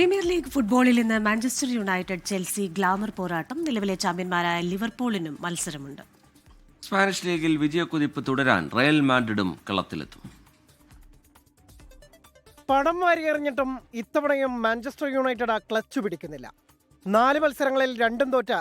Premier league ഫുട്ബോളിൽ ഇന്ന് Manchester United Chelsea glamour പോരാട്ടം. നിലവിലെ ചാമ്പ്യന്മാരായ ലിവർപൂളിനും മത്സരമുണ്ട്. സ്പാനിഷ് ലീഗിൽ വിജയക്കുതിപ്പ് തുടരാൻ റയൽ മാഡ്രിഡും കളത്തിലെത്തും. പണം വാരിയെറിഞ്ഞിട്ടും ഇത്തവണയും മാഞ്ചസ്റ്റർ യുണൈറ്റഡ് ക്ലച്ച് പിടിക്കുന്നില്ല. 4 മത്സരങ്ങളിൽ 2 തോറ്റ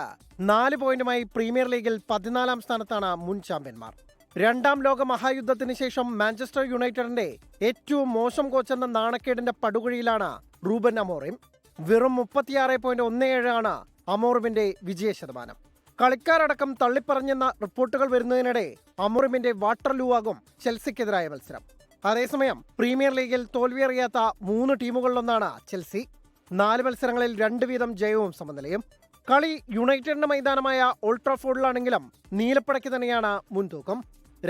4 പോയിന്റുമായി പ്രീമിയർ ലീഗിൽ 14ാം സ്ഥാനത്താണ് മുൻ ചാമ്പ്യന്മാർ. 2ാം ലോക മഹായുദ്ധത്തിന് ശേഷം മാഞ്ചസ്റ്റർ യുണൈറ്റഡിന്റെ ഏറ്റവും മോശം കോച്ചെന്ന നാണക്കേടിന്റെ പടുകുഴിയിലാണ് റൂബൻ അമോറിം. വെറും 36.17 ആണ് അമോറിമിന്റെ വിജയ ശതമാനം. കളിക്കാരടക്കം തള്ളിപ്പറഞ്ഞെന്ന റിപ്പോർട്ടുകൾ വരുന്നതിനിടെ അമോറിമിന്റെ വാട്ടർലൂ ആകും ചെൽസിക്കെതിരായ മത്സരം. അതേസമയം പ്രീമിയർ ലീഗിൽ തോൽവിയറിയാത്ത 3 ടീമുകളിലൊന്നാണ് ചെൽസി. 4 മത്സരങ്ങളിൽ 2 വീതം ജയവും സമനിലയും. കളി യുണൈറ്റഡിന്റെ മൈതാനമായ ഓൾഡ് ട്രാഫോർഡിലാണെങ്കിലും നീലപ്പടയ്ക്ക് തന്നെയാണ് മുൻതൂക്കം.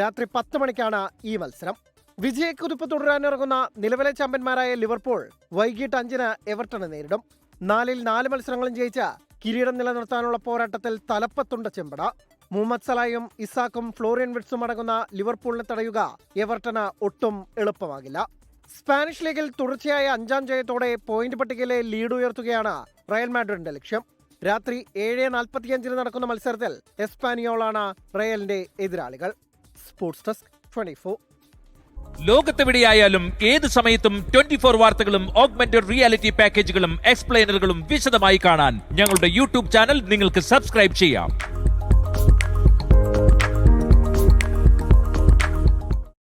രാത്രി 10 മണിക്കാണ് ഈ മത്സരം. വിജയക്കുതിപ്പ് തുടരാനിറങ്ങുന്ന നിലവിലെ ചാമ്പ്യന്മാരായ ലിവർപൂൾ വൈകിട്ട് 5-ന് എവർട്ടനെ നേരിടും. 4-ൽ 4 മത്സരങ്ങളും ജയിച്ച കിരീടം നിലനിർത്താനുള്ള പോരാട്ടത്തിൽ തലപ്പത്തുണ്ട് ചെമ്പട. മുഹമ്മദ് സലായും ഇസാക്കും ഫ്ലോറിയൻ വിറ്റ്സും അടങ്ങുന്ന ലിവർപൂളിനെ തടയുക എവർട്ടന് ഒട്ടും എളുപ്പമാകില്ല. സ്പാനിഷ് ലീഗിൽ തുടർച്ചയായ 5ാം ജയത്തോടെ പോയിന്റ് പട്ടികയിലെ ലീഡ് ഉയർത്തുകയാണ് റയൽ മാഡ്രിഡിന്റെ ലക്ഷ്യം. രാത്രി 7:45 നടക്കുന്ന മത്സരത്തിൽ എസ്പാനിയോളാണ് റയലിന്റെ എതിരാളികൾ. Sports desk 24. ലോകത്തെവിടെയായാലും ഏത് സമയത്തും 24 വാർത്തകളും ഓഗ്മെന്റഡ് റിയാലിറ്റി പാക്കേജുകളും എക്സ്പ്ലെയിനറുകളും വിശദമായി കാണാൻ ഞങ്ങളുടെ യൂട്യൂബ് ചാനൽ നിങ്ങൾക്ക് സബ്സ്ക്രൈബ് ചെയ്യാം.